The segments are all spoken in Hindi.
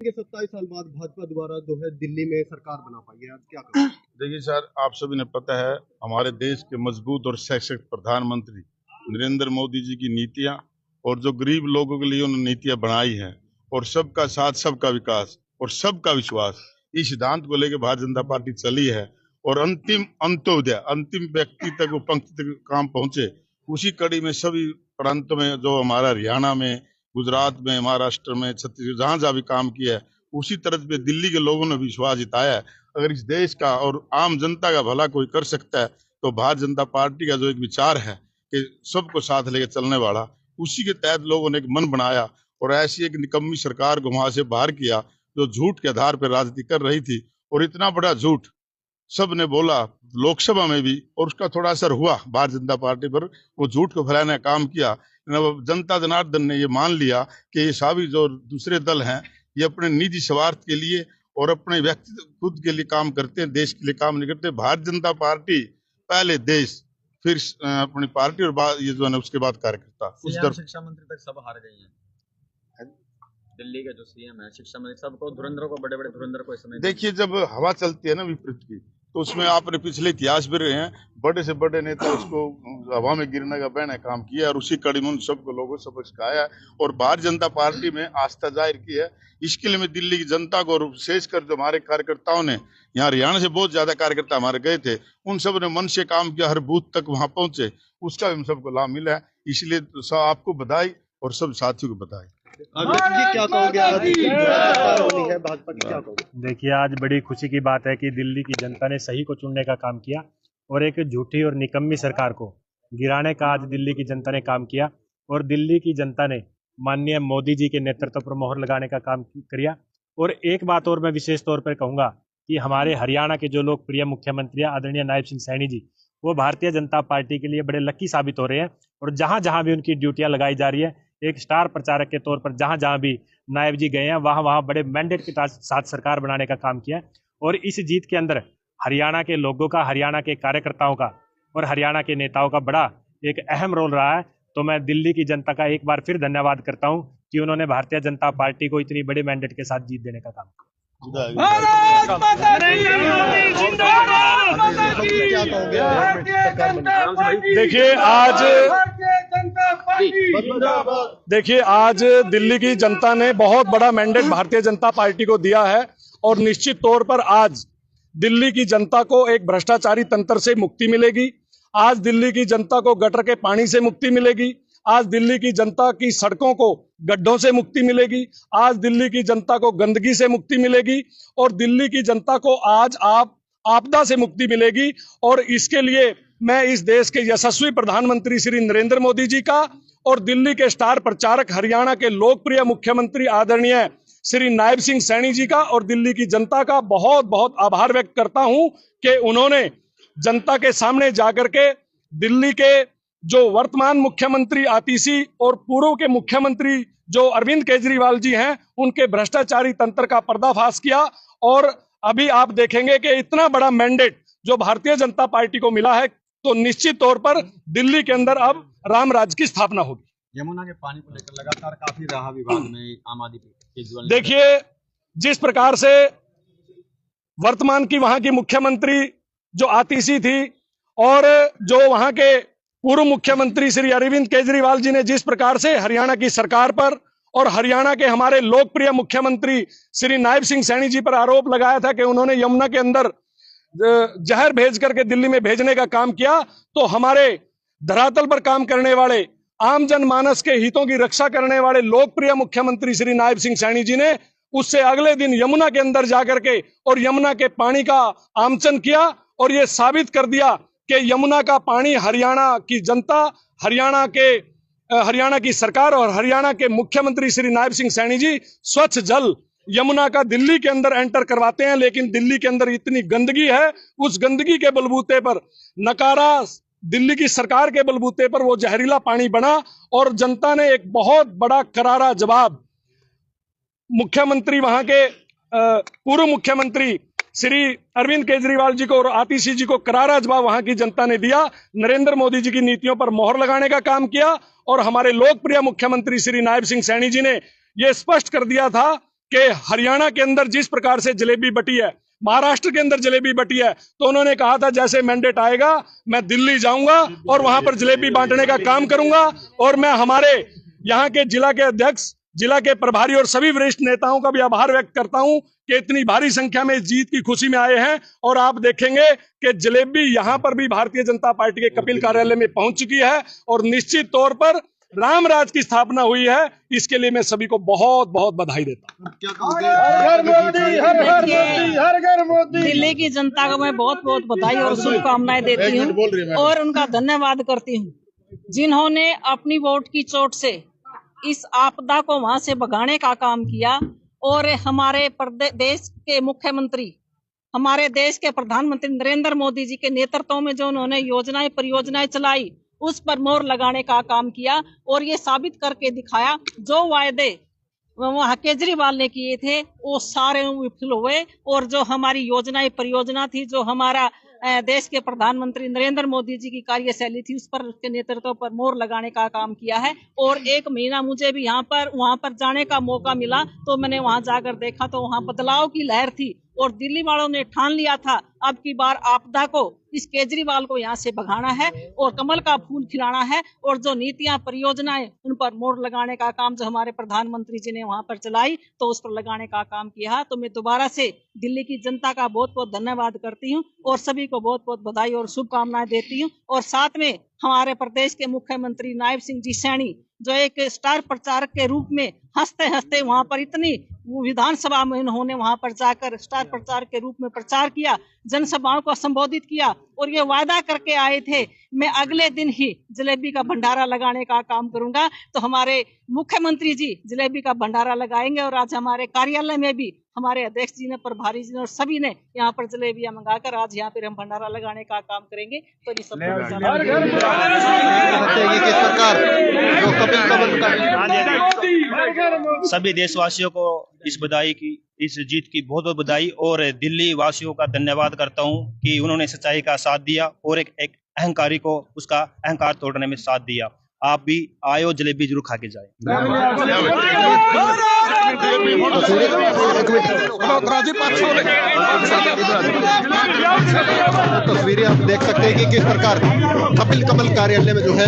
के 27 साल बाद भाजपा द्वारा जो है दिल्ली में सरकार बना पाई है, आज क्या करें? देखिए सर, आप सभी ने पता है हमारे देश के मजबूत और सशक्त प्रधानमंत्री नरेंद्र मोदी जी की नीतियां और जो गरीब लोगों के लिए उन्होंने नीतियां बनाई हैं और सबका साथ सबका विकास और सबका विश्वास, इस सिद्धांत को लेकर भारतीय जनता पार्टी चली है और अंतिम अंत्योदय, अंतिम व्यक्ति तक, वो पंक्ति तक काम पहुंचे। उसी कड़ी में सभी प्रांतों में, जो हमारा हरियाणा में, गुजरात में, महाराष्ट्र में, छत्तीसगढ़, जहां जहां भी काम किया है, उसी तरह पे दिल्ली के लोगों ने विश्वास जताया है। अगर इस देश का और आम जनता का भला कोई कर सकता है तो भारतीय जनता पार्टी का जो एक विचार है कि सबको साथ लेकर चलने वाला, उसी के तहत लोगों ने एक मन बनाया और ऐसी एक निकम्मी सरकार को वहां से बाहर किया जो झूठ के आधार पर राजनीति कर रही थी। और इतना बड़ा झूठ सब ने बोला लोकसभा में भी, और उसका थोड़ा असर हुआ भारतीय जनता पार्टी पर, वो झूठ को फैलाने का काम किया। जनता जनार्दन ने ये मान लिया कि ये सभी जो दूसरे दल हैं ये अपने निजी स्वार्थ के लिए और अपने व्यक्ति खुद के लिए काम करते हैं, देश के लिए काम नहीं करते। भारतीय जनता पार्टी पहले देश, फिर अपनी पार्टी और बाद ये जो है उसके बाद कार्यकर्ता। उस शिक्षा मंत्री तक सब हार गए हैं। दिल्ली के जो सीएम है, शिक्षा मंत्री, सबको धुरंधरों को, बड़े बड़े धुरंधर को इस समय देखिए, जब हवा चलती है ना विपरीत की, तो उसमें आपने पिछले इतिहास भी रहे हैं, बड़े से बड़े नेता उसको हवा में गिरने का बहना काम किया और उसी कड़ी में उन सबको लोगों सबक सिखाया और भारतीय जनता पार्टी में आस्था जाहिर की है। इसके लिए मैं दिल्ली की जनता को और विशेषकर जो हमारे कार्यकर्ताओं ने, यहाँ हरियाणा से बहुत ज्यादा कार्यकर्ता हमारे गए थे, उन सब ने मन से काम किया, हर बूथ तक वहां पहुंचे, उसका भी हम सबको लाभ मिला है। इसलिए तो आपको बधाई और सब साथियों को बधाई। क्या कहोगे आज सरकार बनी है भाजपा की, क्या कहोगे? देखिए, आज बड़ी खुशी की बात है कि दिल्ली की जनता ने सही को चुनने का काम किया और एक झूठी और निकम्मी सरकार को गिराने का आज दिल्ली की जनता ने काम किया। और दिल्ली की जनता ने माननीय मोदी जी के नेतृत्व पर मोहर लगाने का काम किया। और एक बात और मैं विशेष तौर पर कहूँगा कि हमारे हरियाणा के जो लोकप्रिय मुख्यमंत्री आदरणीय नायब सिंह सैनी जी, वो भारतीय जनता पार्टी के लिए बड़े लकी साबित हो रहे हैं। और जहाँ जहाँ भी उनकी ड्यूटियाँ लगाई जा रही है, एक स्टार प्रचारक के तौर पर जहां जहां भी नायब जी गए हैं, वहां वहां बड़े मैंडेट के साथ सरकार बनाने का काम किया। और इस जीत के अंदर हरियाणा के लोगों का, हरियाणा के कार्यकर्ताओं का और हरियाणा के नेताओं का बड़ा एक अहम रोल रहा है। तो मैं दिल्ली की जनता का एक बार फिर धन्यवाद करता हूं कि उन्होंने भारतीय जनता पार्टी को इतनी बड़ी मैंडेट के साथ जीत देने का काम किया। देखिए आज दिल्ली की जनता ने बहुत बड़ा मैंडेट भारतीय जनता पार्टी को दिया है और निश्चित तौर पर आज दिल्ली की जनता को एक भ्रष्टाचारी तंत्र से मुक्ति मिलेगी। आज दिल्ली की जनता को गटर के पानी से मुक्ति मिलेगी। आज दिल्ली की जनता की सड़कों को गड्ढों से मुक्ति मिलेगी। आज दिल्ली की जनता को गंदगी से मुक्ति मिलेगी और दिल्ली की जनता को आज आपदा से मुक्ति मिलेगी। और इसके लिए मैं इस देश के यशस्वी प्रधानमंत्री श्री नरेंद्र मोदी जी का और दिल्ली के स्टार प्रचारक हरियाणा के लोकप्रिय मुख्यमंत्री आदरणीय श्री नायब सिंह सैनी जी का और दिल्ली की जनता का बहुत बहुत आभार व्यक्त करता हूं कि उन्होंने जनता के सामने जाकर के दिल्ली के जो वर्तमान मुख्यमंत्री आतिशी और पूर्व के मुख्यमंत्री जो अरविंद केजरीवाल जी हैं, उनके भ्रष्टाचारी तंत्र का पर्दाफाश किया। और अभी आप देखेंगे कि इतना बड़ा मैंडेट जो भारतीय जनता पार्टी को मिला है, तो निश्चित तौर पर दिल्ली के अंदर अब राम राज्य की स्थापना होगी। यमुना के पानी को लेकर लगातार काफी रहा विवाद में आम आदमी केजरीवाल। देखिए, जिस प्रकार से वर्तमान की वहां की मुख्यमंत्री जो आतिशी थी और जो वहां के पूर्व मुख्यमंत्री श्री अरविंद केजरीवाल जी ने जिस प्रकार से हरियाणा की सरकार पर और हरियाणा के हमारे लोकप्रिय मुख्यमंत्री श्री नायब सिंह सैनी जी पर आरोप लगाया था कि उन्होंने यमुना के अंदर जहर भेज करके दिल्ली में भेजने का काम किया, तो हमारे धरातल पर काम करने वाले, आम जनमानस के हितों की रक्षा करने वाले लोकप्रिय मुख्यमंत्री श्री नायब सिंह सैनी जी ने उससे अगले दिन यमुना के अंदर जाकर के और यमुना के पानी का आमचन किया और ये साबित कर दिया कि यमुना का पानी हरियाणा की जनता, हरियाणा की सरकार और हरियाणा के मुख्यमंत्री श्री नायब सिंह सैनी जी स्वच्छ जल यमुना का दिल्ली के अंदर एंटर करवाते हैं। लेकिन दिल्ली के अंदर इतनी गंदगी है, उस गंदगी के बलबूते पर नकारा दिल्ली की सरकार के बलबूते पर वो जहरीला पानी बना और जनता ने एक बहुत बड़ा करारा जवाब मुख्यमंत्री, वहां के पूर्व मुख्यमंत्री श्री अरविंद केजरीवाल जी को और आतिशी जी को करारा जवाब वहां की जनता ने दिया। नरेंद्र मोदी जी की नीतियों पर मोहर लगाने का काम किया और हमारे लोकप्रिय मुख्यमंत्री श्री नायब सिंह सैनी जी ने यह स्पष्ट कर दिया था कि हरियाणा के अंदर जिस प्रकार से जलेबी बटी है, महाराष्ट्र के अंदर जलेबी बटी है, तो उन्होंने कहा था जैसे मैंडेट आएगा मैं दिल्ली जाऊंगा और वहां पर जलेबी बांटने का काम करूंगा। और मैं हमारे यहाँ के जिला के अध्यक्ष, जिला के प्रभारी और सभी वरिष्ठ नेताओं का भी आभार व्यक्त करता हूं कि इतनी भारी संख्या में इस जीत की खुशी में आए हैं। और आप देखेंगे कि जलेबी यहां पर भी भारतीय जनता पार्टी के कपिल कार्यालय में पहुंच चुकी है और निश्चित तौर पर राम राज की स्थापना हुई है। इसके लिए मैं सभी को बहुत बहुत बधाई देता हूं। दिल्ली की जनता को मैं बहुत बहुत बधाई और शुभकामनाएं देती हूं और उनका धन्यवाद करती हूं जिन्होंने अपनी वोट की चोट से इस आपदा को वहां से भगाने का काम किया। और हमारे देश के मुख्यमंत्री, हमारे देश के प्रधानमंत्री नरेंद्र मोदी जी के नेतृत्व में जो उन्होंने योजनाएं परियोजनाएं चलाई, उस पर मोहर लगाने का काम किया और ये साबित करके दिखाया जो वायदे वहाँ केजरीवाल ने किए थे वो सारे विफल हुए। और जो हमारी योजनाएं परियोजना थी, जो हमारा देश के प्रधानमंत्री नरेंद्र मोदी जी की कार्यशैली थी, उस पर उसके नेतृत्व पर मोहर लगाने का काम किया है। और 1 महीना मुझे भी वहां पर जाने का मौका मिला, तो मैंने वहां जाकर देखा तो वहां बदलाव की लहर थी और दिल्ली वालों ने ठान लिया था अब की बार आपदा को, इस केजरीवाल को यहाँ से भगाना है और कमल का फूल खिलाना है। और जो नीतियां परियोजनाएं उन पर मोहर लगाने का काम जो हमारे प्रधानमंत्री जी ने वहां पर चलाई, तो उस पर लगाने का काम किया। तो मैं दोबारा से दिल्ली की जनता का बहुत बहुत धन्यवाद करती हूँ और सभी को बहुत बहुत बधाई और शुभकामनाएं देती हूँ। और साथ में हमारे प्रदेश के मुख्यमंत्री नायब सिंह जी सैनी जो एक स्टार प्रचारक के रूप में हंसते हंसते वहां पर इतनी विधानसभा में उन्होंने वहां पर जाकर स्टार प्रचारक के रूप में प्रचार किया, जनसभाओं को संबोधित किया और ये वायदा करके आए थे मैं अगले दिन ही जलेबी का भंडारा लगाने का काम करूंगा। तो हमारे मुख्यमंत्री जी जलेबी का भंडारा लगाएंगे और आज हमारे कार्यालय में भी हमारे अध्यक्ष जी ने, प्रभारी जी ने और सभी ने यहाँ पर जलेबियां मंगाकर आज यहाँ पर हम भंडारा लगाने का काम करेंगे। तो ये सब सभी देशवासियों को इस जीत की बहुत बहुत बधाई और दिल्ली वासियों का धन्यवाद करता हूं कि उन्होंने सच्चाई का साथ दिया और एक अहंकारी को उसका अहंकार तोड़ने में साथ दिया। आप भी आयो, जलेबी जरूर खा के जाए। तस्वीरें आप देख सकते हैं कि किस प्रकार कमल कार्यालय में जो है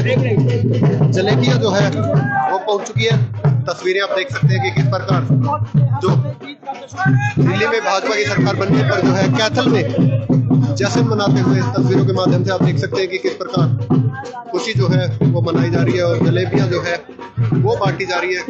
जलेबियां जो है वो पहुंच चुकी है। तस्वीरें आप देख सकते हैं कि किस प्रकार जो दिल्ली में भाजपा की सरकार बनने पर जो है कैथल में जश्न मनाते हुए इस तस्वीरों के माध्यम से आप देख सकते हैं कि किस प्रकार खुशी जो है वो मनाई जा रही है और जलेबियां जो है वो बांटी जा रही है।